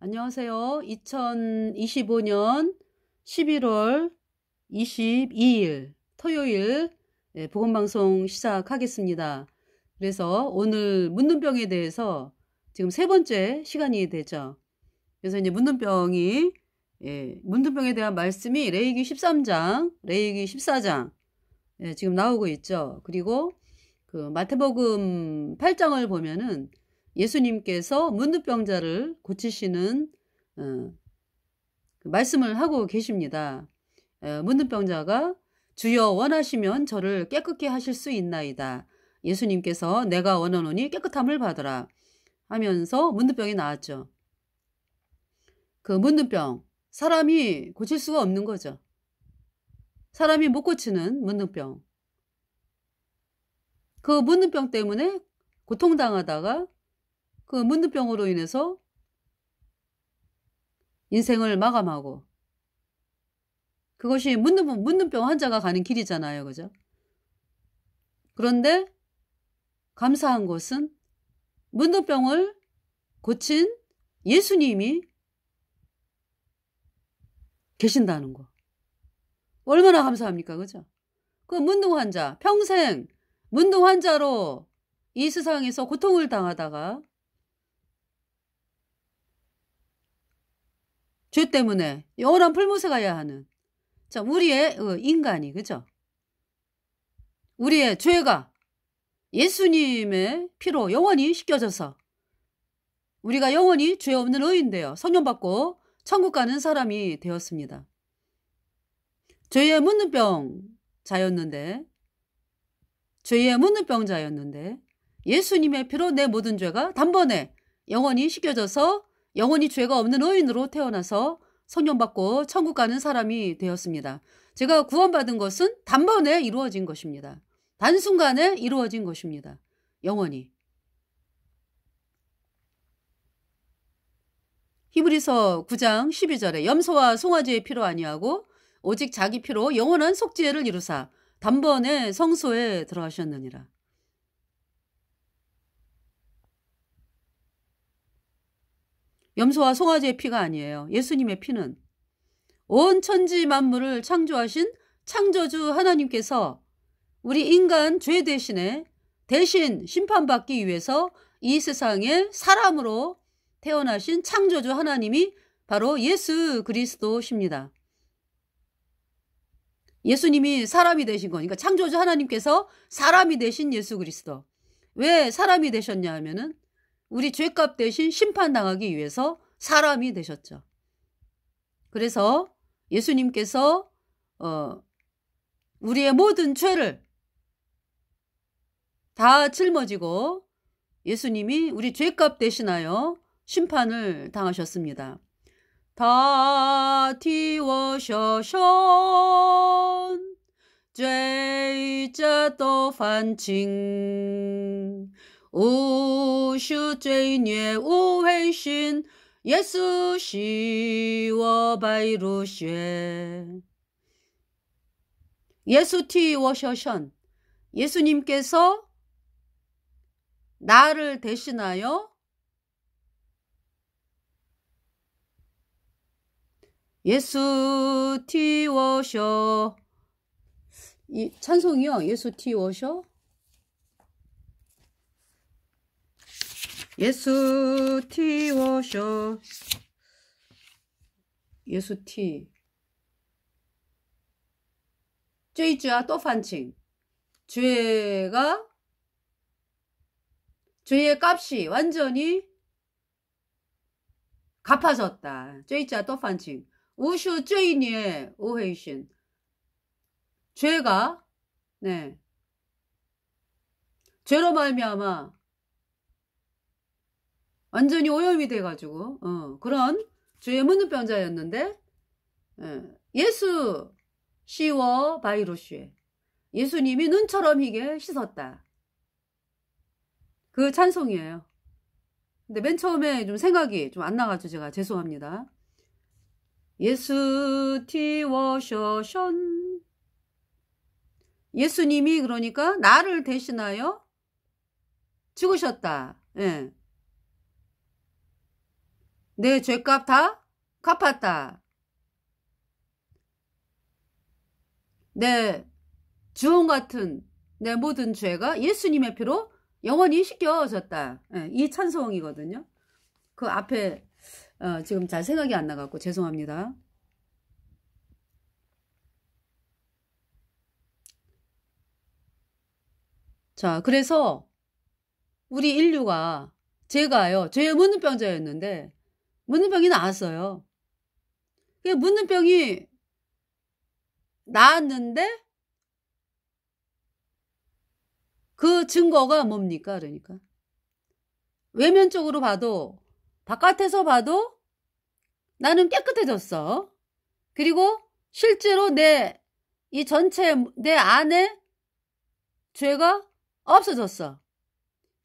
안녕하세요. 2025년 11월 22일 토요일 복음방송 시작하겠습니다. 그래서 오늘 묻는병에 대해서 지금 세 번째 시간이 되죠. 그래서 이제 묻는병에 대한 말씀이 레위기 13장, 레위기 14장 지금 나오고 있죠. 그리고 그 마태복음 8장을 보면은 예수님께서 문둥병자를 고치시는 그 말씀을 하고 계십니다. 문둥병자가 주여 원하시면 저를 깨끗게 하실 수 있나이다. 예수님께서 내가 원하노니 깨끗함을 받으라 하면서 문둥병이 나왔죠. 그 문둥병, 사람이 고칠 수가 없는 거죠. 사람이 못 고치는 문둥병. 그 문둥병 때문에 고통당하다가 그 문둥병으로 인해서 인생을 마감하고, 그것이 문둥병 환자가 가는 길이잖아요. 그죠? 그런데 감사한 것은 문둥병을 고친 예수님이 계신다는 거. 얼마나 감사합니까? 그죠? 그 문둥 환자, 평생 문둥 환자로 이 세상에서 고통을 당하다가 죄 때문에 영원한 풀무새 가야 하는 우리의 인간이, 그죠? 우리의 죄가 예수님의 피로 영원히 씻겨져서 우리가 영원히 죄 없는 의인 되어 성령받고 천국 가는 사람이 되었습니다. 죄의 문둥병자였는데 예수님의 피로 내 모든 죄가 단번에 영원히 씻겨져서 영원히 죄가 없는 의인으로 태어나서 성령받고 천국 가는 사람이 되었습니다. 제가 구원받은 것은 단번에 이루어진 것입니다. 단순간에 이루어진 것입니다. 영원히. 히브리서 9장 12절에 염소와 송아지의 피로 아니하고 오직 자기 피로 영원한 속죄를 이루사 단번에 성소에 들어가셨느니라. 염소와 송아지의 피가 아니에요. 예수님의 피는 온 천지 만물을 창조하신 창조주 하나님께서 우리 인간 죄 대신 심판받기 위해서 이 세상에 사람으로 태어나신 창조주 하나님이 바로 예수 그리스도십니다. 예수님이 사람이 되신 거니까 창조주 하나님께서 사람이 되신 예수 그리스도. 왜 사람이 되셨냐 하면은 우리 죄값 대신 심판당하기 위해서 사람이 되셨죠. 그래서 예수님께서 우리의 모든 죄를 다 짊어지고 예수님이 우리 죄값 대신하여 심판을 당하셨습니다. 다替我舍身，罪责都犯尽，无数罪孽无悔心，耶稣洗我白如雪。 예수替我舍身, 예수님께서 나를 대신하여 예수替我舍, 이 찬송이요. 예수替我舍, 예수替我舍, 예수替, 罪责都犯尽, 죄의 값이 완전히 갚아졌다. 罪责都犯尽, 无数罪孽无悔心. 죄가 죄로 말미암아 완전히 오염이 돼가지고 그런 죄의 문둥병자였는데 예수 시워 바이로슈에, 예수님이 눈처럼 희게 씻었다. 그 찬송이에요. 근데 맨 처음에 좀 생각이 좀 안 나가지고 제가 죄송합니다. 예수替我舍身, 예수님이 그러니까 나를 대신하여 죽으셨다. 예. 내 죄값 다 갚았다. 내 주홍 같은 내 모든 죄가 예수님의 피로 영원히 씻겨졌다. 이 찬송이거든요. 그 앞에 지금 잘 생각이 안 나갖고 죄송합니다. 자, 그래서 우리 인류가 제가요, 죄의 문둥병자였는데 문둥병이 나았어요. 그 문둥병이 나았는데 그 증거가 뭡니까? 그러니까 외면적으로 봐도 바깥에서 봐도 나는 깨끗해졌어. 그리고 실제로 이 전체 내 안에 죄가 없어졌어.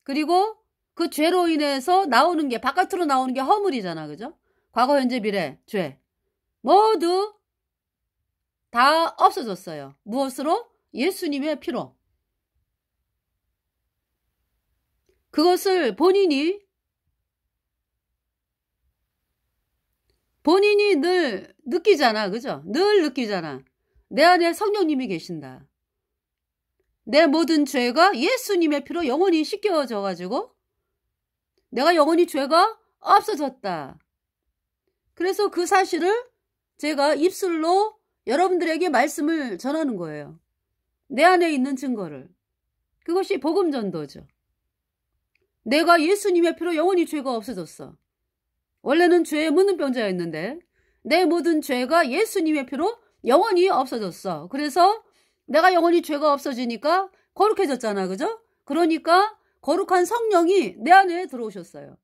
그리고 그 죄로 인해서 나오는 게 바깥으로 나오는 게 허물이잖아. 그죠? 과거, 현재, 미래, 죄 모두 다 없어졌어요. 무엇으로? 예수님의 피로. 그것을 본인이 늘 느끼잖아. 그죠? 늘 느끼잖아. 내 안에 성령님이 계신다. 내 모든 죄가 예수님의 피로 영원히 씻겨져 가지고 내가 영원히 죄가 없어졌다. 그래서 그 사실을 제가 입술로 여러분들에게 말씀을 전하는 거예요. 내 안에 있는 증거를. 그것이 복음 전도죠. 내가 예수님의 피로 영원히 죄가 없어졌어. 원래는 죄의 문둥병자였는데 내 모든 죄가 예수님의 피로 영원히 없어졌어. 그래서 내가 영원히 죄가 없어지니까 거룩해졌잖아. 그죠? 그러니까 거룩한 성령이 내 안에 들어오셨어요.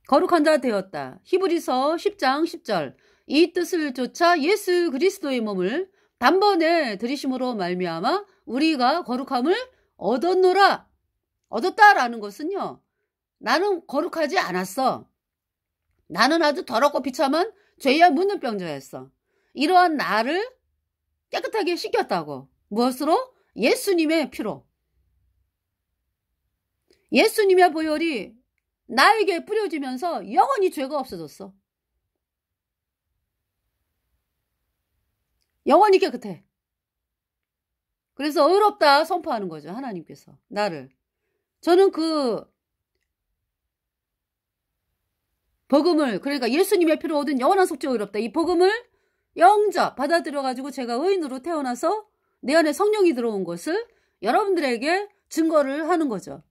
거룩한 자 되었다. 히브리서 10장 10절. 이 뜻을 쫓아 예수 그리스도의 몸을 단번에 들이심으로 말미암아 우리가 거룩함을 얻었다라는 것은요. 나는 거룩하지 않았어. 나는 아주 더럽고 비참한 죄의 문둥병자였어. 이러한 나를 깨끗하게 씻겼다고. 무엇으로? 예수님의 피로. 예수님의 보혈이 나에게 뿌려지면서 영원히 죄가 없어졌어. 영원히 깨끗해. 그래서 의롭다 선포하는 거죠. 하나님께서 나를. 저는 그 복음을, 그러니까 예수님의 피로 얻은 영원한 속죄 의롭다. 이 복음을 영접 받아들여가지고 제가 의인으로 태어나서 내 안에 성령이 들어온 것을 여러분들에게 증거를 하는 거죠.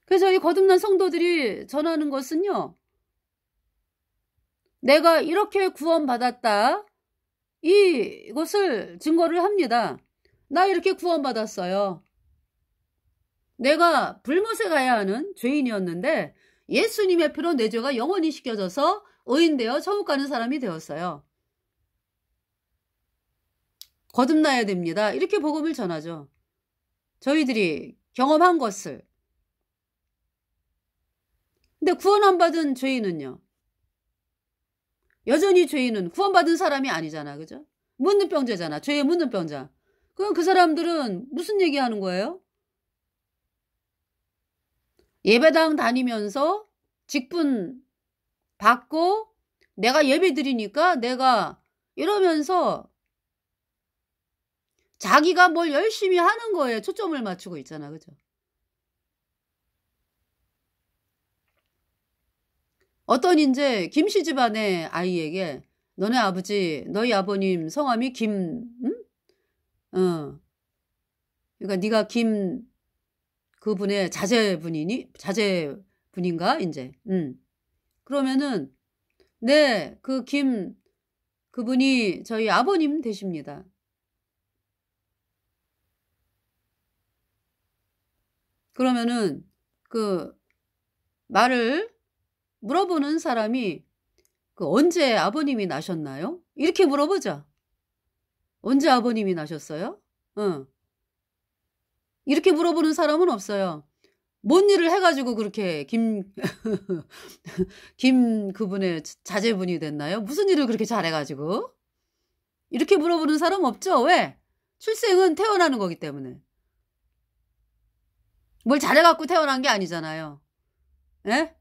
그래서 이 거듭난 성도들이 전하는 것은요. 내가 이렇게 구원받았다. 이것을 증거를 합니다. 나 이렇게 구원받았어요. 내가 불못에 가야 하는 죄인이었는데 예수님의 피로 내 죄가 영원히 씻겨져서 의인되어 천국 가는 사람이 되었어요. 거듭나야 됩니다. 이렇게 복음을 전하죠. 저희들이 경험한 것을. 근데 구원 안 받은 죄인은요. 여전히 죄인은 구원받은 사람이 아니잖아. 그죠? 문둥병자잖아. 죄의 문둥병자. 그럼 그 사람들은 무슨 얘기하는 거예요? 예배당 다니면서 직분 받고 내가 예배 드리니까 내가 이러면서 자기가 뭘 열심히 하는 거에 초점을 맞추고 있잖아. 그죠? 어떤 이제 김씨 집안의 아이에게 너네 아버지, 너희 아버님 성함이 그러니까 네가 그분의 자제분인가 이제. 그러면은 네, 그분이 저희 아버님 되십니다. 그러면은 그 말을 물어보는 사람이 언제 아버님이 나셨나요? 이렇게 물어보죠. 언제 아버님이 나셨어요? 이렇게 물어보는 사람은 없어요. 뭔 일을 해가지고 그렇게 그분의 자제분이 됐나요? 무슨 일을 그렇게 잘해가지고? 이렇게 물어보는 사람 없죠? 왜? 출생은 태어나는 거기 때문에. 뭘 잘해갖고 태어난 게 아니잖아요. 예?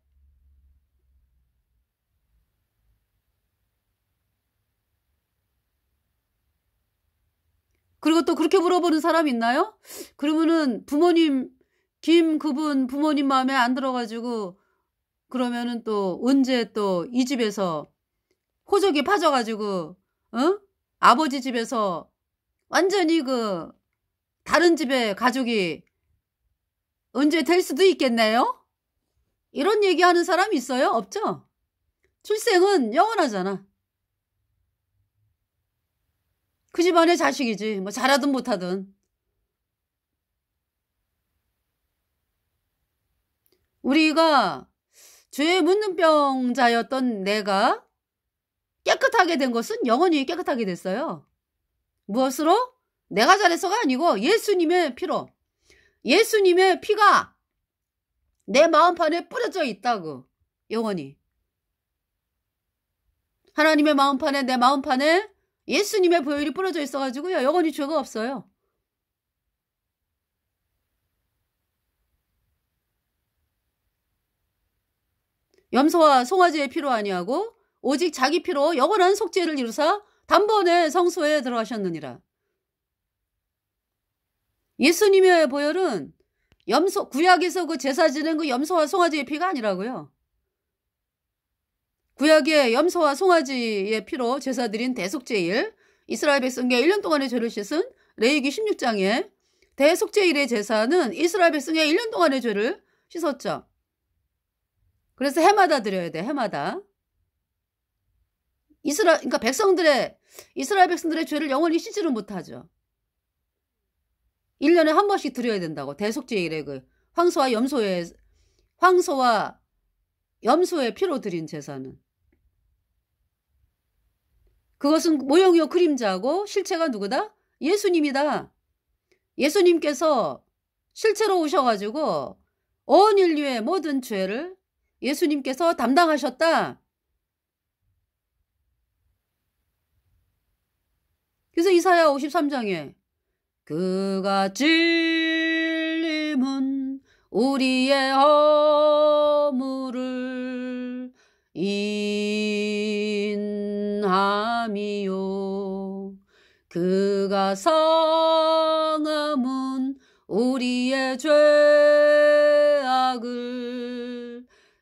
그리고 또 그렇게 물어보는 사람 있나요? 그러면은 부모님, 그분 부모님 마음에 안 들어가지고 그러면은 또 언제 또 이 집에서 호적이 파져가지고 아버지 집에서 완전히 다른 집의 가족이 언제 될 수도 있겠네요? 이런 얘기하는 사람 있어요? 없죠? 출생은 영원하잖아. 그 집안의 자식이지. 뭐 잘하든 못하든. 우리가 죄의 문둥병자였던 내가 깨끗하게 된 것은 영원히 깨끗하게 됐어요. 무엇으로? 내가 잘해서가 아니고 예수님의 피로. 예수님의 피가 내 마음판에 뿌려져 있다고. 영원히. 하나님의 마음판에, 내 마음판에 예수님의 보혈이 뿌려져 있어가지고요. 영원히 죄가 없어요. 염소와 송아지의 피로 아니하고 오직 자기 피로 영원한 속죄를 이루사 단번에 성소에 들어가셨느니라. 예수님의 보혈은 구약에서 제사 지낸 염소와 송아지의 피가 아니라고요. 구약의 염소와 송아지의 피로 제사 드린 대속죄일, 이스라엘 백성의 1년 동안의 죄를 씻은 레위기 16장의 대속죄일의 제사는 이스라엘 백성의 1년 동안의 죄를 씻었죠. 그래서 해마다 드려야 돼, 해마다. 그러니까 이스라엘 백성들의 죄를 영원히 씻지를 못하죠. 1년에 한 번씩 드려야 된다고. 대속죄일에 황소와 염소의 피로 드린 제사는. 그것은 모형이요 그림자고 실체가 누구다? 예수님이다. 예수님께서 실체로 오셔가지고 온 인류의 모든 죄를 예수님께서 담당하셨다. 그래서 이사야 53장에 그가 찔림은 우리의 허물을 인함이요 그가 상함은 우리의 죄악을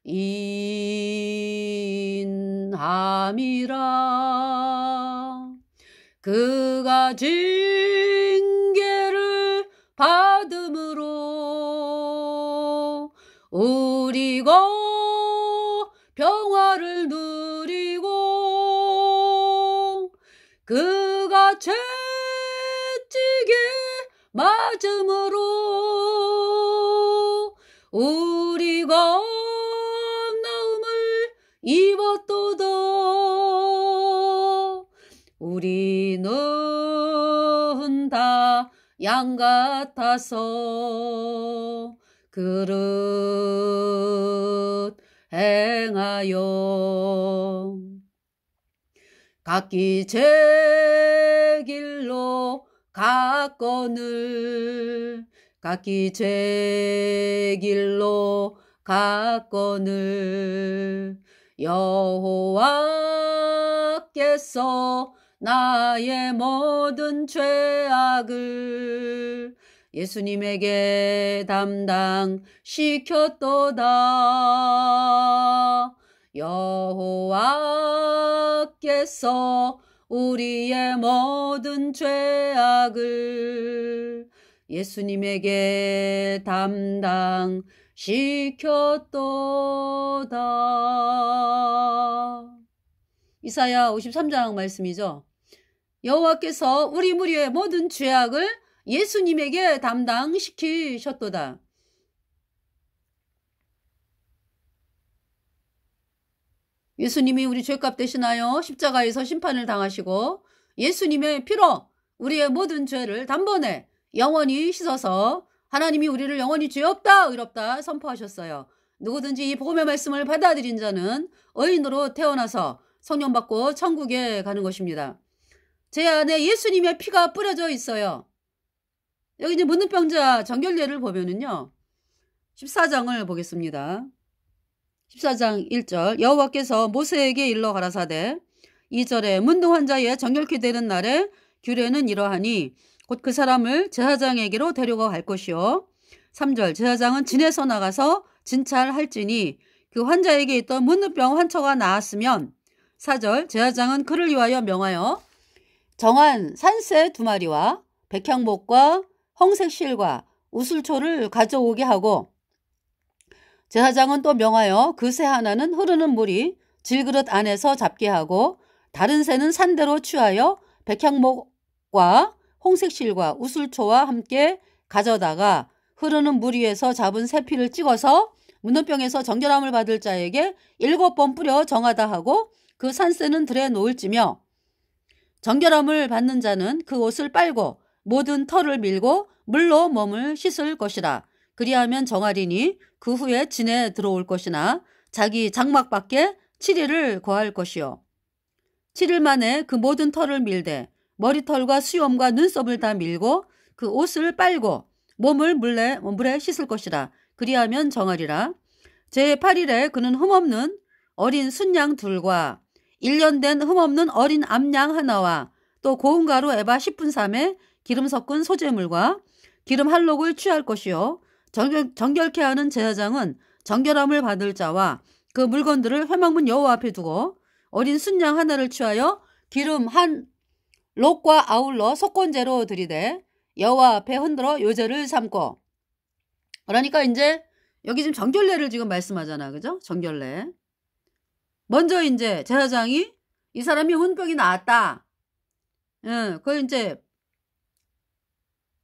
인함이라 그가 징계를 받음으로 우리가 평화를 누리고 그가 채찍에 맞음으로 우리가 나음을 입었도다. 우리는 다 양 같아서 그릇 행하여 각기 제 길로 갔거늘 각기 제 길로 갔거늘 여호와께서 나의 모든 죄악을 예수님에게 담당시켰도다. 여호와께서 우리의 모든 죄악을 예수님에게 담당시켰도다. 이사야 53장 말씀이죠. 여호와께서 우리 무리의 모든 죄악을 예수님에게 담당시키셨도다. 예수님이 우리 죄값 대신하여 십자가에서 심판을 당하시고 예수님의 피로 우리의 모든 죄를 단번에 영원히 씻어서 하나님이 우리를 영원히 죄 없다 의롭다 선포하셨어요. 누구든지 이 복음의 말씀을 받아들인 자는 의인으로 태어나서 성령 받고 천국에 가는 것입니다. 제 안에 예수님의 피가 뿌려져 있어요. 여기 이제 문둥병자 정결례를 보면은요. 14장을 보겠습니다. 14장 1절 여호와께서 모세에게 일러 가라사대 2절에 문둥 환자의 정결케 되는 날에 규례는 이러하니 곧 그 사람을 제사장에게로 데려가 갈 것이요 3절 제사장은 진에서 나가서 진찰할지니 그 환자에게 있던 문둥병 환처가 나았으면 4절 제사장은 그를 위하여 명하여 정한 산새 2마리와 백향목과 홍색실과 우슬초를 가져오게 하고 제사장은 또 명하여 그 새 하나는 흐르는 물이 질그릇 안에서 잡게 하고 다른 새는 산대로 취하여 백향목과 홍색실과 우슬초와 함께 가져다가 흐르는 물 위에서 잡은 새 피를 찍어서 문둥병에서 정결함을 받을 자에게 7번 뿌려 정하다 하고 그 산새는 들에 놓을지며 정결함을 받는 자는 그 옷을 빨고 모든 털을 밀고 물로 몸을 씻을 것이라. 그리하면 정하리니 그 후에 진에 들어올 것이나 자기 장막 밖에 7일을 거할 것이요 7일 만에 그 모든 털을 밀되 머리털과 수염과 눈썹을 다 밀고 그 옷을 빨고 몸을 물에 씻을 것이라. 그리하면 정하리라. 제8일에 그는 흠없는 어린 순양 둘과 1년 된 흠없는 어린 암양 하나와 또 고운 가루 에바 10분삼에 기름 섞은 소재물과 기름 한 록을 취할 것이요 정결케 하는 제사장은 정결함을 받을 자와 그 물건들을 회막문 여호와 앞에 두고 어린 순양 하나를 취하여 기름 한 록과 아울러 속건제로 드리되 여호와 앞에 흔들어 요제를 삼고. 그러니까 이제 여기 지금 정결례를 지금 말씀하잖아. 그죠? 정결례. 먼저 이제 제사장이 이 사람이 문병이 나왔다. 그걸 이제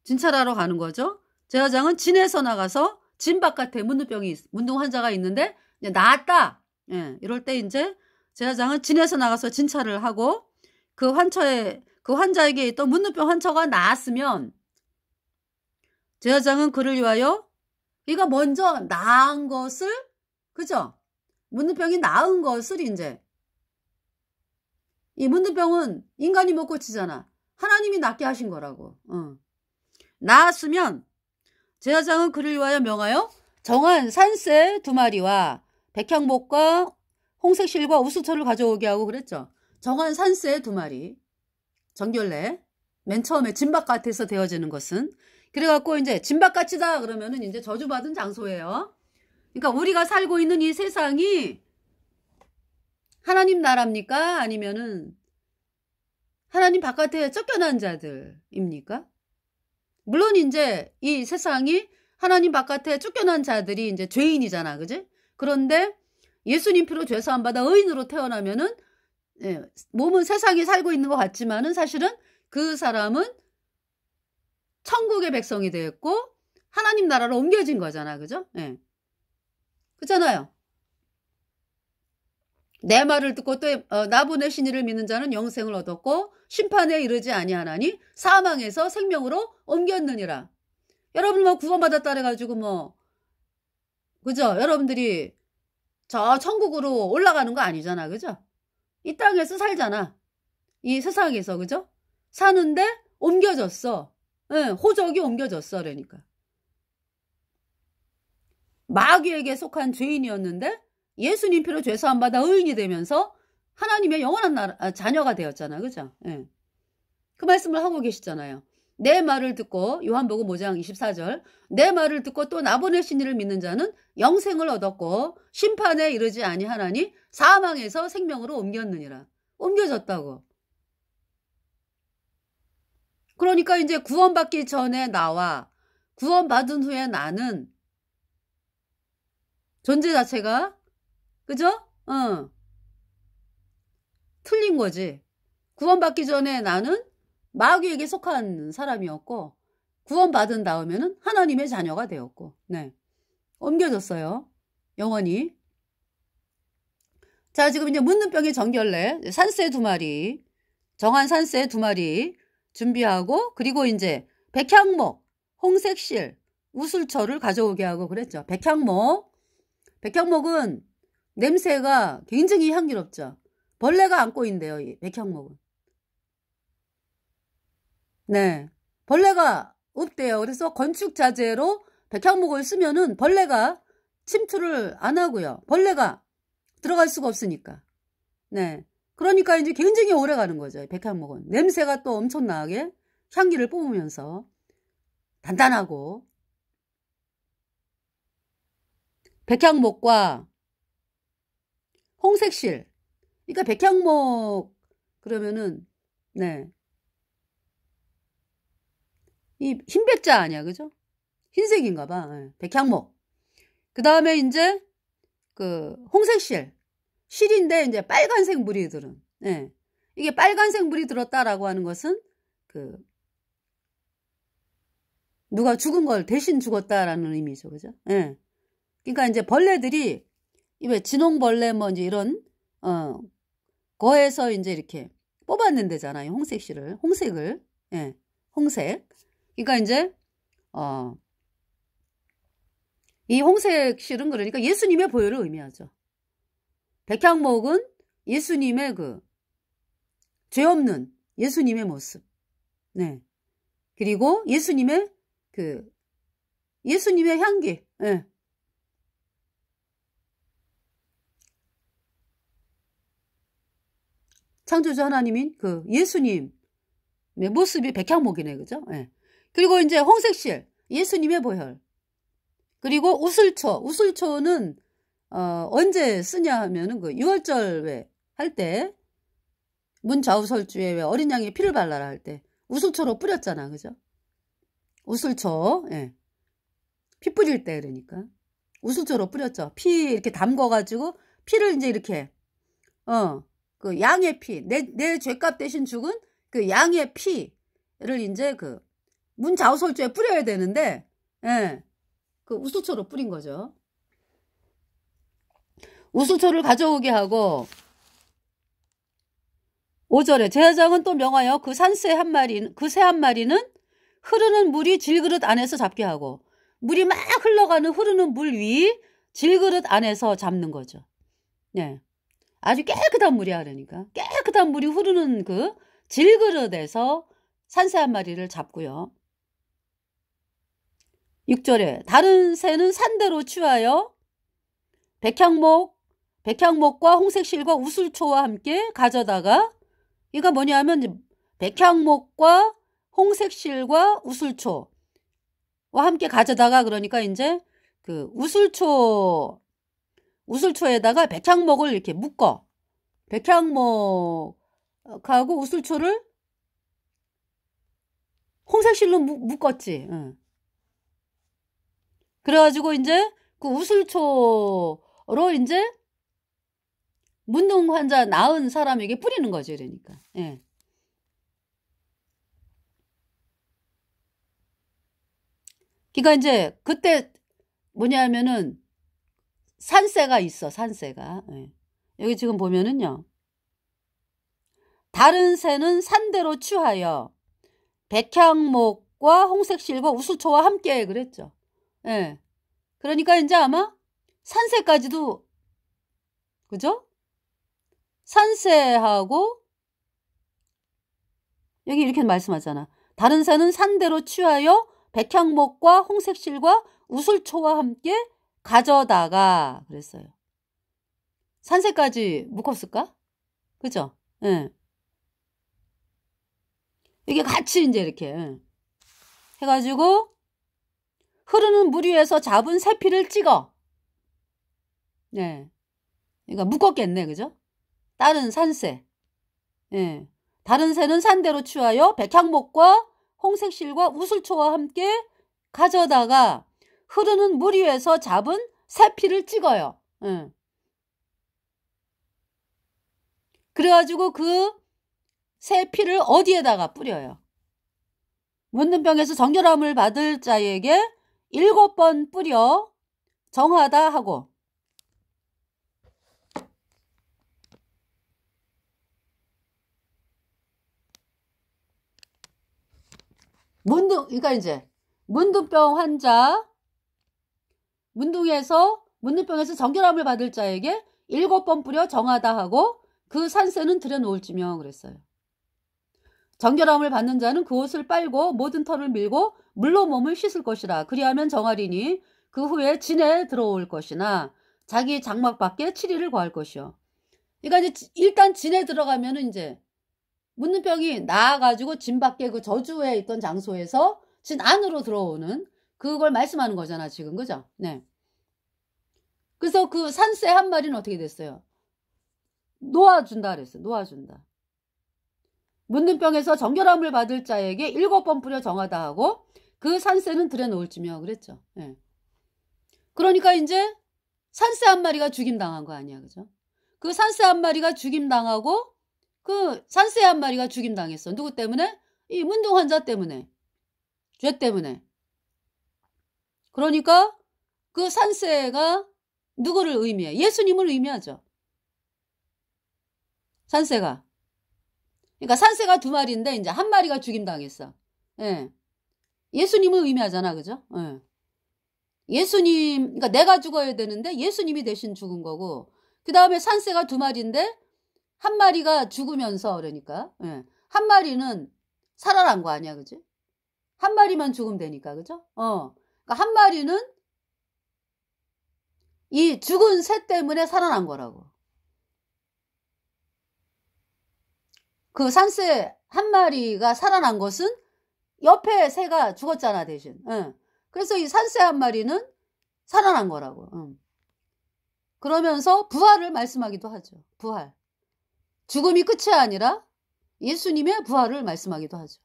진찰하러 가는 거죠. 제사장은 진에서 나가서 진 바깥에 문둥 환자가 있는데 이제 나았다. 이럴 때 이제 제사장은 진에서 나가서 진찰을 하고 그 환자에게 있던 문둥병 환처가 나았으면 제사장은 그를 위하여 그러니까 먼저 나은 것을 그죠? 문둥병이 나은 것을 이제 이 문둥병은 인간이 못 고치잖아. 하나님이 낫게 하신 거라고. 나았으면 제사장은 그를 위하여 명하여 정한 산새 2마리와 백향목과 홍색실과 우수초를 가져오게 하고 그랬죠. 정한 산새 2마리. 정결례. 맨 처음에 진바깥에서 되어지는 것은. 그래갖고 이제 진바깥이다 그러면은 이제 저주받은 장소예요. 그러니까 우리가 살고 있는 이 세상이 하나님 나라입니까? 아니면은 하나님 바깥에 쫓겨난 자들입니까? 물론 이제 이 세상이 하나님 바깥에 쫓겨난 자들이 이제 죄인이잖아. 그지? 그런데 예수님 피로 죄 사함 받아 의인으로 태어나면은 몸은 세상에 살고 있는 것 같지만은 사실은 그 사람은 천국의 백성이 되었고 하나님 나라로 옮겨진 거잖아. 그죠? 그렇잖아요. 내 말을 듣고 또 나 보내신 이를 믿는 자는 영생을 얻었고 심판에 이르지 아니하나니 사망에서 생명으로 옮겼느니라. 여러분 뭐 구원받았다 그래가지고 뭐 그죠? 여러분들이 저 천국으로 올라가는 거 아니잖아. 그죠? 이 땅에서 살잖아. 이 세상에서 그죠? 사는데 옮겨졌어. 호적이 옮겨졌어. 그러니까 마귀에게 속한 죄인이었는데 예수님 피로 죄 사함 받아 의인이 되면서 하나님의 영원한 자녀가 되었잖아. 그죠? 그 말씀을 하고 계시잖아요. 내 말을 듣고 요한복음 5장 24절 내 말을 듣고 또 나 보내신 이를 믿는 자는 영생을 얻었고 심판에 이르지 아니하나니 사망에서 생명으로 옮겼느니라. 옮겨졌다고. 그러니까 이제 구원받기 전에 나와 구원받은 후에 나는 존재 자체가 그죠? 틀린 거지. 구원받기 전에 나는 마귀에게 속한 사람이었고 구원받은 다음에는 하나님의 자녀가 되었고 옮겨졌어요. 영원히. 자, 지금 이제 문둥병의 정결례 산새 2마리 정한 산새 2마리 준비하고 그리고 이제 백향목, 홍색실, 우슬초를 가져오게 하고 그랬죠. 백향목은 냄새가 굉장히 향기롭죠. 벌레가 안고 있는데요. 이 백향목은. 벌레가 없대요. 그래서 건축 자재로 백향목을 쓰면은 벌레가 침투를 안 하고요. 벌레가 들어갈 수가 없으니까. 네. 그러니까 이제 굉장히 오래 가는 거죠. 백향목은. 냄새가 또 엄청나게 향기를 뿜으면서 단단하고. 백향목과 홍색실. 그러니까 백향목 그러면은 네. 이 흰백자 아니야, 그죠? 흰색인가 봐. 네. 백향목. 그 다음에 이제 그 홍색실. 실인데 이제 빨간색 물이 들은. 네. 이게 빨간색 물이 들었다라고 하는 것은 그 누가 죽은 걸 대신 죽었다라는 의미죠, 그죠? 네. 그러니까 이제 벌레들이 왜 진홍벌레 뭐 이제 이런 거에서 이제 이렇게 뽑아낸 데잖아요. 홍색실을. 홍색을. 예. 홍색. 그러니까 이제 이 홍색실은 그러니까 예수님의 보혈을 의미하죠. 백향목은 예수님의 그 죄 없는 예수님의 모습. 네. 그리고 예수님의 향기. 예. 창조주 하나님인 그 예수님의 모습이 백향목이네, 그죠? 예. 그리고 이제 홍색실, 예수님의 보혈. 그리고 우슬초. 우슬초는 언제 쓰냐 하면은 그 유월절 왜 할 때 문 좌우설주에 왜 어린 양의 피를 발라라 할 때 우슬초로 뿌렸잖아, 그죠? 우슬초. 예. 피 뿌릴 때 그러니까 우슬초로 뿌렸죠. 피 이렇게 담궈가지고 피를 이제 이렇게 그 양의 피, 내 죄값 대신 죽은 그 양의 피를 이제 그 문 좌우설주에 뿌려야 되는데, 예, 그 우수초로 뿌린 거죠. 우수초를 가져오게 하고, 5절에 제사장은 또 명하여 그 산새 한 마리, 그 새 한 마리는 흐르는 물이 질그릇 안에서 잡게 하고, 물이 막 흘러가는 흐르는 물 위 질그릇 안에서 잡는 거죠. 예. 아주 깨끗한 물이야, 그러니까. 깨끗한 물이 흐르는 그 질그릇에서 산새 한 마리를 잡고요. 6절에 다른 새는 산대로 취하여 백향목과 홍색실과 우슬초와 함께 가져다가, 이거 뭐냐면 백향목과 홍색실과 우슬초와 함께 가져다가, 그러니까 이제 그 우슬초에다가 백향목을 이렇게 묶어. 백향목하고 우슬초를 홍색실로 묶었지. 응. 그래가지고 이제 그 우슬초로 이제 문둥 환자 나은 사람에게 뿌리는 거죠, 그러니까. 예. 그러니까 이제 그때 뭐냐면은 산새가 있어, 산새가. 예. 여기 지금 보면은요. 다른 새는 산대로 취하여 백향목과 홍색실과 우슬초와 함께 그랬죠. 예. 그러니까 이제 아마 산새까지도, 그죠? 산새하고, 여기 이렇게 말씀하잖아. 다른 새는 산대로 취하여 백향목과 홍색실과 우슬초와 함께 가져다가 그랬어요. 산새까지 묶었을까? 그죠? 예. 이게 같이 이제 이렇게 해가지고 흐르는 물 위에서 잡은 새피를 찍어. 네. 그러니까 묶었겠네, 그죠? 다른 산새. 예. 다른 새는 산대로 취하여 백향목과 홍색실과 우슬초와 함께 가져다가 흐르는 물 위에서 잡은 새피를 찍어요. 예. 그래가지고 그 새피를 어디에다가 뿌려요? 문둥병에서 정결함을 받을 자에게 7번 뿌려 정하다 하고, 그러니까 이제 문둥병 환자, 문둥병에서 정결함을 받을 자에게 7번 뿌려 정하다 하고 그 산새는 들여놓을지며 그랬어요. 정결함을 받는 자는 그 옷을 빨고 모든 털을 밀고 물로 몸을 씻을 것이라. 그리하면 정하리니 그 후에 진에 들어올 것이나 자기 장막 밖에 7일을 거할 것이요. 그러니까 이제 일단 진에 들어가면은 이제 문둥병이 나아가지고 진 밖에 그 저주에 있던 장소에서 진 안으로 들어오는 그걸 말씀하는 거잖아, 지금. 그죠? 네. 그래서 그 산새 한 마리는 어떻게 됐어요? 놓아준다 그랬어요. 놓아준다. 문둥병에서 정결함을 받을 자에게 7번 뿌려 정하다 하고 그 산새는 들여 놓을지며 그랬죠. 네. 그러니까 이제 산새 한 마리가 죽임당한 거 아니야. 그죠? 그 산새 한 마리가 죽임당하고 그 산새 한 마리가 죽임당했어. 누구 때문에? 이 문둥 환자 때문에. 죄 때문에. 그러니까 그 산새가 누구를 의미해? 예수님을 의미하죠. 산새가. 그러니까 산새가 2마리인데 이제 한 마리가 죽임당했어. 예. 예수님을 의미하잖아. 그죠? 예. 예수님, 그러니까 내가 죽어야 되는데 예수님이 대신 죽은 거고, 그 다음에 산새가 2마리인데 한 마리가 죽으면서 그러니까 예. 한 마리는 살아난 거 아니야. 그지? 한 마리만 죽으면 되니까. 그죠? 그러니까 한 마리는 이 죽은 새 때문에 살아난 거라고. 그 산새 한 마리가 살아난 것은 옆에 새가 죽었잖아, 대신. 그래서 이 산새 한 마리는 살아난 거라고. 그러면서 부활을 말씀하기도 하죠. 부활. 죽음이 끝이 아니라 예수님의 부활을 말씀하기도 하죠.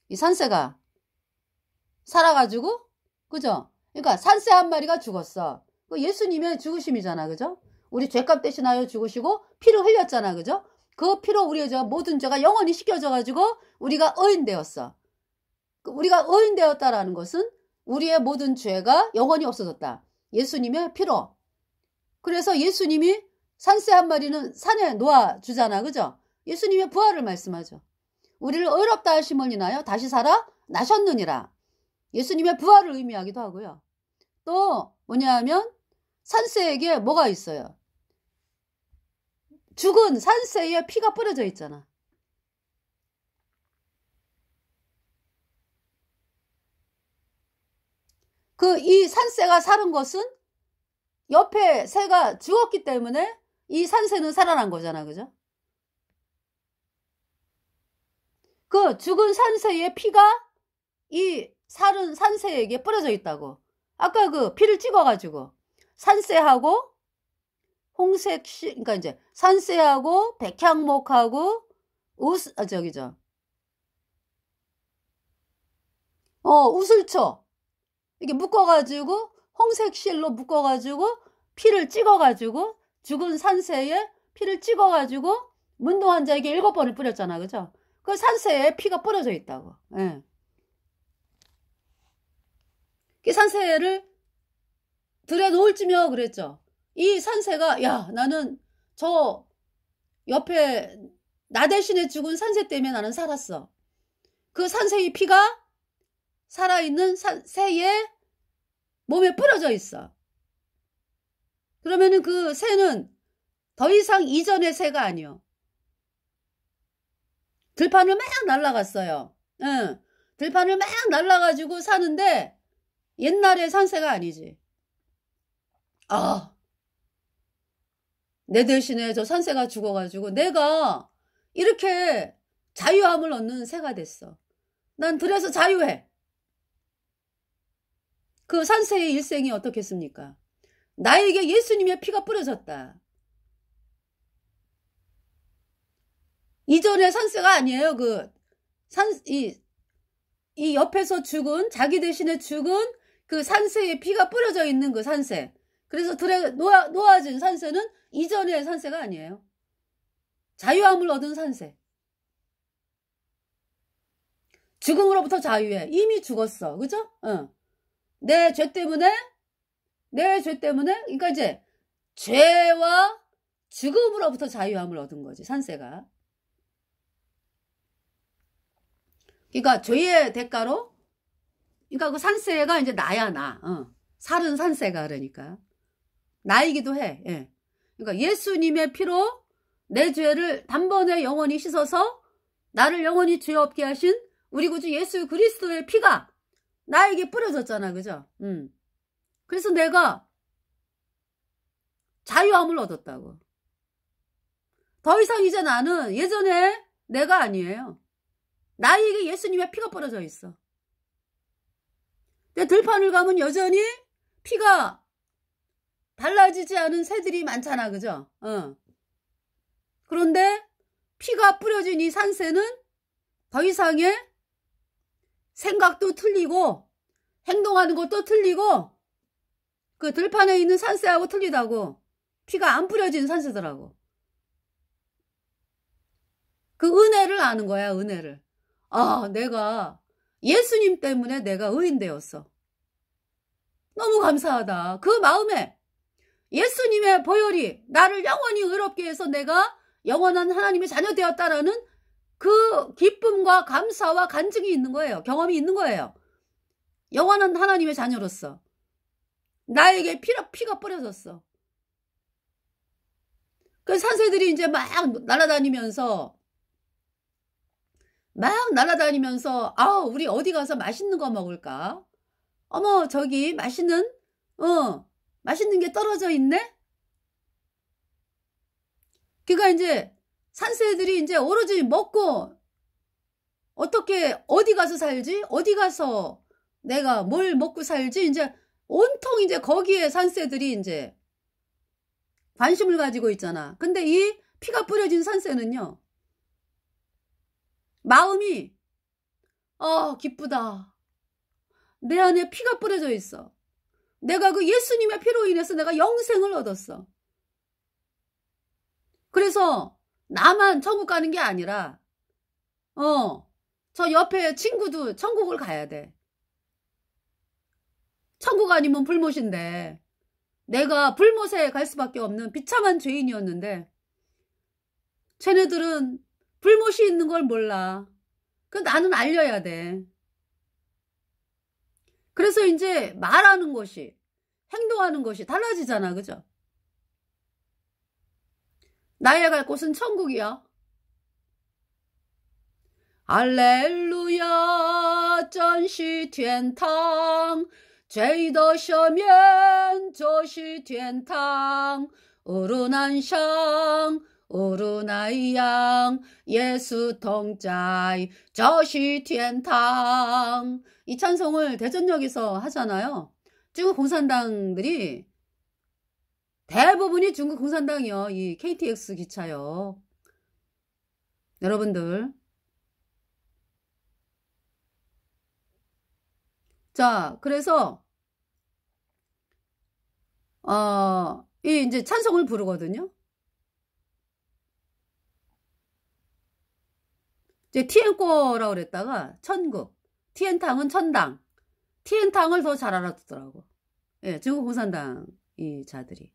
이 산새가 살아가지고, 그죠? 그러니까 산새 한 마리가 죽었어. 예수님의 죽으심이잖아, 그죠? 우리 죄값 대신하여 죽으시고 피를 흘렸잖아, 그죠? 그 피로 우리의 모든 죄가 영원히 씻겨져가지고 우리가 의인되었어. 우리가 의인되었다라는 것은 우리의 모든 죄가 영원히 없어졌다. 예수님의 피로. 그래서 예수님이 산새 한 마리는 산에 놓아주잖아, 그죠? 예수님의 부활을 말씀하죠. 우리를 의롭다 하심을 인하여 다시 살아 나셨느니라. 예수님의 부활을 의미하기도 하고요. 또 뭐냐 하면 산새에게 뭐가 있어요? 죽은 산새에 피가 뿌려져 있잖아. 이 산새가 살은 것은 옆에 새가 죽었기 때문에 이 산새는 살아난 거잖아. 그죠? 그 죽은 산새의 피가 이 살은 산새에게 뿌려져 있다고. 아까 그 피를 찍어가지고 산새하고 홍색시, 그러니까 이제 산새하고 백향목하고 우슬초 이게 묶어가지고 홍색실로 묶어가지고 피를 찍어가지고 죽은 산새에 피를 찍어가지고 문둥 환자에게 7번을 뿌렸잖아, 그죠? 그 산새에 피가 뿌려져 있다고. 예. 그 산새를 들여놓을지며 그랬죠. 이 산새가 야 나는 저 옆에 나 대신에 죽은 산새 때문에 나는 살았어. 그 산새의 피가 살아있는 새의 몸에 뿌려져 있어. 그러면은 그 새는 더 이상 이전의 새가 아니요. 들판을 막 날아갔어요. 응. 들판을 막 날아가지고 사는데 옛날의 산새가 아니지. 내 대신에 저 산새가 죽어가지고 내가 이렇게 자유함을 얻는 새가 됐어. 난 그래서 자유해. 그 산새의 일생이 어떻겠습니까? 나에게 예수님의 피가 뿌려졌다. 이전의 산새가 아니에요. 이 옆에서 죽은, 자기 대신에 죽은 그 산새의 피가 뿌려져 있는 그 산새. 그래서 놓아진 산새는 이전의 산새가 아니에요. 자유함을 얻은 산새. 죽음으로부터 자유해. 이미 죽었어. 그죠? 내 죄 때문에, 그러니까 이제 죄와 죽음으로부터 자유함을 얻은 거지, 산새가. 그러니까 죄의 대가로, 그러니까 그 산새가 이제 나야, 나. 살은 산새가 그러니까. 나이기도 해. 예. 그러니까 예수님의 피로 내 죄를 단번에 영원히 씻어서 나를 영원히 죄 없게 하신 우리 구주 예수 그리스도의 피가 나에게 뿌려졌잖아. 그죠? 그래서 내가 자유함을 얻었다고. 더 이상 이제 나는 예전에 내가 아니에요. 나에게 예수님의 피가 뿌려져 있어. 근데 들판을 가면 여전히 피가 달라지지 않은 새들이 많잖아. 그죠? 그런데 피가 뿌려진 이 산새는 더 이상의 생각도 틀리고 행동하는 것도 틀리고 그 들판에 있는 산새하고 틀리다고. 피가 안 뿌려진 산새더라고. 그 은혜를 아는 거야. 은혜를. 아, 내가 예수님 때문에 내가 의인되었어. 너무 감사하다. 그 마음에 예수님의 보혈이 나를 영원히 의롭게 해서 내가 영원한 하나님의 자녀 되었다라는 그 기쁨과 감사와 간증이 있는 거예요. 경험이 있는 거예요. 영원한 하나님의 자녀로서 나에게 피가 뿌려졌어. 그 산새들이 이제 막 날아다니면서 우리 어디 가서 맛있는 거 먹을까? 어머, 저기 맛있는 게 떨어져 있네? 그러니까 이제 산새들이 이제 오로지 먹고 어디 가서 살지? 어디 가서 내가 뭘 먹고 살지? 이제 온통 이제 거기에 산새들이 이제 관심을 가지고 있잖아. 근데 이 피가 뿌려진 산새는요. 마음이 기쁘다. 내 안에 피가 뿌려져 있어. 내가 그 예수님의 피로 인해서 내가 영생을 얻었어. 그래서 나만 천국 가는 게 아니라 저 옆에 친구도 천국을 가야 돼. 천국 아니면 불못인데 내가 불못에 갈 수밖에 없는 비참한 죄인이었는데 쟤네들은 불못이 있는 걸 몰라. 그 나는 알려야 돼. 그래서 이제 말하는 것이 행동하는 것이 달라지잖아. 그죠? 나의 갈 곳은 천국이야. 할렐루야 真是天堂罪的赦免就是天堂无论南上无论南洋 예수 동자이 这是天堂 이 찬송을 대전역에서 하잖아요. 중국 공산당들이 대부분이 중국 공산당이요. 이 KTX 기차요. 여러분들. 자, 그래서 이 이제 찬송을 부르거든요. 이제 티엔꼬라고 그랬다가 천국, 티엔탕은 천당, 티엔탕을 더 잘 알아듣더라고. 예, 중국 공산당 이 자들이.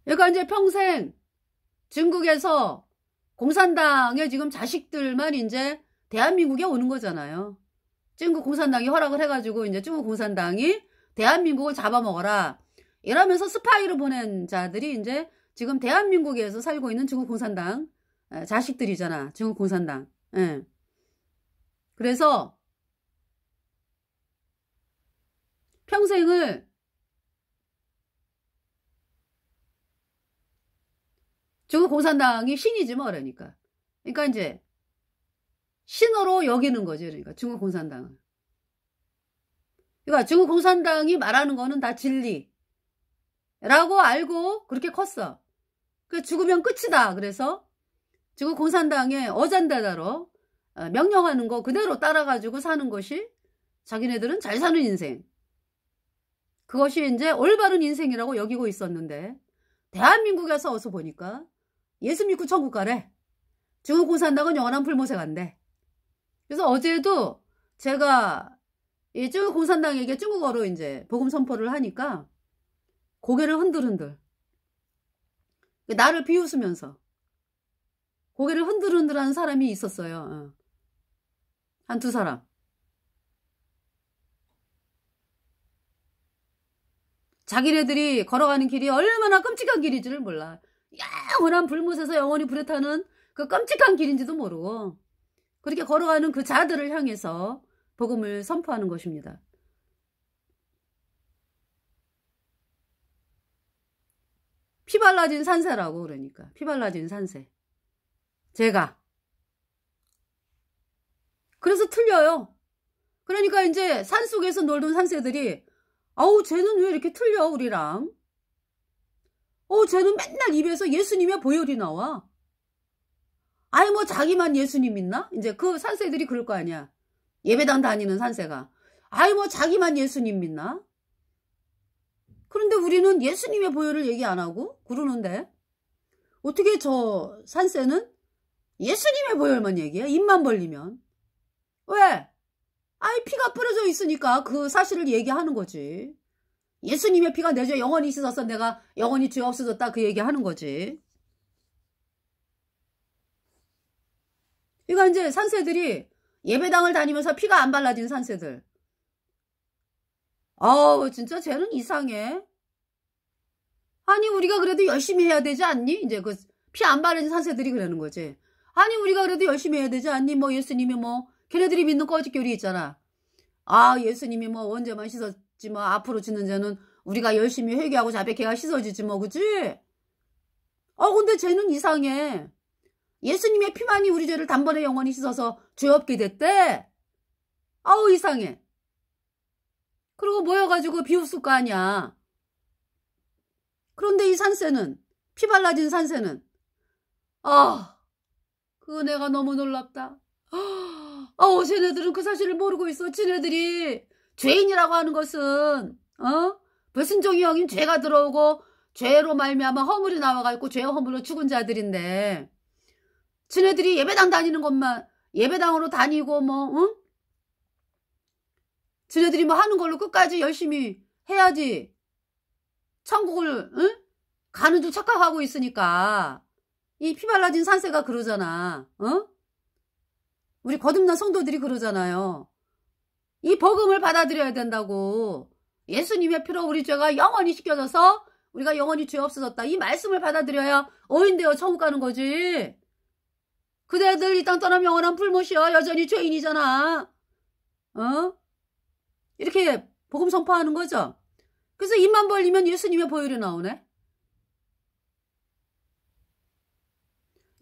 그러니까 이제 평생 중국에서 공산당의 지금 자식들만 이제 대한민국에 오는 거잖아요. 중국 공산당이 허락을 해가지고 이제 중국 공산당이 대한민국을 잡아먹어라. 이러면서 스파이로 보낸 자들이 이제 지금 대한민국에서 살고 있는 중국 공산당 자식들이잖아. 중국 공산당. 예. 그래서 평생을 중국 공산당이 신이지 뭐 그러니까. 그러니까 이제 신으로 여기는 거지. 그러니까 중국 공산당은. 그러니까 중국 공산당이 말하는 거는 다 진리라고 알고 그렇게 컸어. 그 죽으면 끝이다. 그래서 중국 공산당의 어잔다다로 명령하는 거 그대로 따라가지고 사는 것이 자기네들은 잘 사는 인생. 그것이 이제 올바른 인생이라고 여기고 있었는데 대한민국에서 어서 보니까 예수 믿고 천국 가래. 중국 공산당은 영원한 불못에 간대. 그래서 어제도 제가 이 중국 공산당에게 중국어로 이제 복음 선포를 하니까 고개를 흔들흔들. 나를 비웃으면서 고개를 흔들흔들하는 사람이 있었어요. 한두 사람. 자기네들이 걸어가는 길이 얼마나 끔찍한 길인지를 몰라. 영원한 불못에서 영원히 불에 타는 그 끔찍한 길인지도 모르고 그렇게 걸어가는 그 자들을 향해서 복음을 선포하는 것입니다. 피 발라진 산새라고 그러니까. 피 발라진 산새. 제가. 그래서 틀려요. 그러니까 이제 산속에서 놀던 산새들이 아우 쟤는 왜 이렇게 틀려 우리랑. 쟤는 맨날 입에서 예수님의 보혈이 나와. 아이 뭐 자기만 예수님 믿나? 이제 그 산새들이 그럴 거 아니야. 예배당 다니는 산새가. 아이 뭐 자기만 예수님 믿나? 그런데 우리는 예수님의 보혈을 얘기 안 하고 그러는데 어떻게 저 산새는 예수님의 보혈만 얘기해? 입만 벌리면. 왜? 아이 피가 뿌려져 있으니까 그 사실을 얘기하는 거지. 예수님의 피가 내 죄 영원히 씻어서 내가 영원히 죄 없어졌다 그 얘기하는 거지. 그러니까 이제 산새들이 예배당을 다니면서 피가 안 발라진 산새들. 진짜 쟤는 이상해. 아니 우리가 그래도 열심히 해야 되지 않니? 이제 그 피 안 바르는 산새들이 그러는 거지. 아니 우리가 그래도 열심히 해야 되지 않니? 뭐 예수님이 뭐 걔네들이 믿는 꺼짓교리 있잖아. 예수님이 뭐 언제만 씻었지 뭐 앞으로 짓는 죄는 우리가 열심히 회개하고 자백해야 씻어지지 뭐 그치? 근데 쟤는 이상해. 예수님의 피만이 우리 죄를 단번에 영원히 씻어서 죄 없게 됐대. 이상해. 그리고 모여가지고 비웃을 거 아니야. 그런데 이 산새는 피 발라진 산새는 그 은혜가 너무 놀랍다. 쟤네들은 그 사실을 모르고 있어. 쟤네들이 죄인이라고 하는 것은 불순종이 여긴 죄가 들어오고 죄로 말미암아 허물이 나와가지고 죄의 허물로 죽은 자들인데 쟤네들이 예배당 다니는 것만 예배당으로 다니고 쟤네들이 뭐 하는 걸로 끝까지 열심히 해야지 천국을 가는 줄 착각하고 있으니까 이 피 발라진 산새가 그러잖아. 우리 거듭난 성도들이 그러잖아요. 이 복음을 받아들여야 된다고. 예수님의 피로 우리 죄가 영원히 씻겨져서 우리가 영원히 죄 없어졌다. 이 말씀을 받아들여야 어인되어 천국 가는 거지. 그대들 이 땅 떠나면 영원한 불못이야. 여전히 죄인이잖아. 이렇게 복음 선포하는 거죠. 그래서 입만 벌리면 예수님의 보혈이 나오네.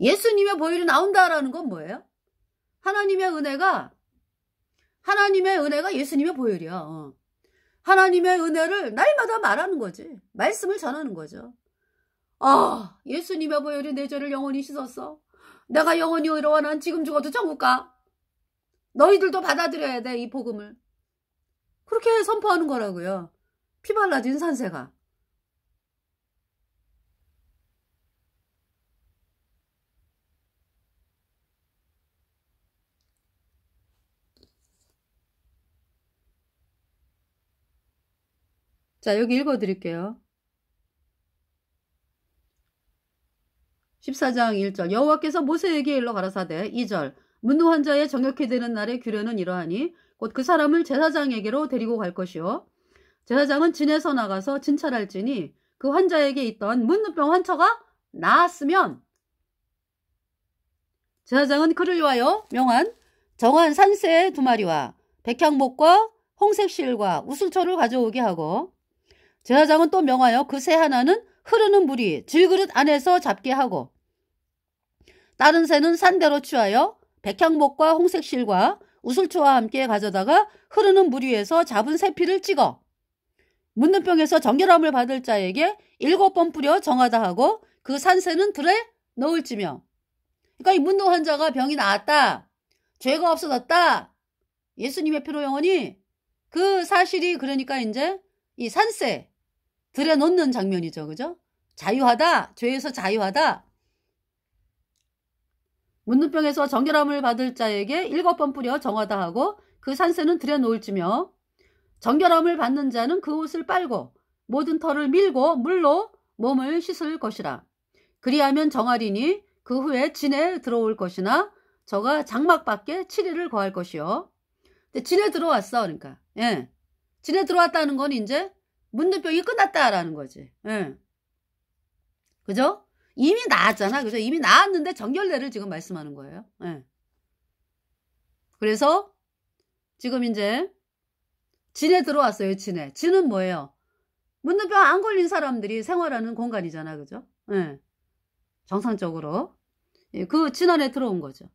예수님의 보혈이 나온다라는 건 뭐예요? 하나님의 은혜가 예수님의 보혈이야. 하나님의 은혜를 날마다 말하는 거지. 말씀을 전하는 거죠. 예수님의 보혈이 내 죄를 영원히 씻었어. 내가 영원히 의로워. 난 지금 죽어도 천국 가. 너희들도 받아들여야 돼, 이 복음을. 그렇게 선포하는 거라고요. 피 발라진 산새가. 자, 여기 읽어드릴게요. 14장 1절 여호와께서 모세에게 일러 가라사대 2절 문둥 환자의 정욕해 되는 날의 규례는 이러하니 곧 그 사람을 제사장에게로 데리고 갈 것이요 제사장은 진에서 나가서 진찰할지니 그 환자에게 있던 문둥병 환처가 나았으면 제사장은 그를 위하여 명한 정한 산새 2마리와 백향목과 홍색실과 우슬초를 가져오게 하고 제사장은 또 명하여 그 새 하나는 흐르는 물이 질그릇 안에서 잡게 하고 다른 새는 산대로 취하여 백향목과 홍색실과 우슬초와 함께 가져다가 흐르는 물 위에서 잡은 새 피를 찍어 문둥병에서 정결함을 받을 자에게 7번 뿌려 정하다 하고 그 산새는 들에 넣을지며. 그러니까 이 문둥 환자가 병이 나았다. 죄가 없어졌다. 예수님의 피로 영원히 그 사실이 그러니까 이제 이 산새 들에 놓는 장면이죠. 그죠? 자유하다. 죄에서 자유하다. 문둥병에서 정결함을 받을 자에게 7번 뿌려 정하다 하고 그 산새는 들여 놓을지며 정결함을 받는 자는 그 옷을 빨고 모든 털을 밀고 물로 몸을 씻을 것이라. 그리하면 정하리니 그 후에 진에 들어올 것이나 저가 장막 밖에 7일을 거할 것이요. 진에 들어왔어. 그러니까 진에 들어왔다는 건 이제 문둥병이 끝났다라는 거지. 그죠? 이미 나았잖아. 그죠? 이미 나았는데 정결례를 지금 말씀하는 거예요. 예. 그래서 지금 이제 진에 들어왔어요. 진은 뭐예요? 문둥병 안 걸린 사람들이 생활하는 공간이잖아. 그죠? 예. 정상적으로. 예, 그 진 안에 들어온 거죠.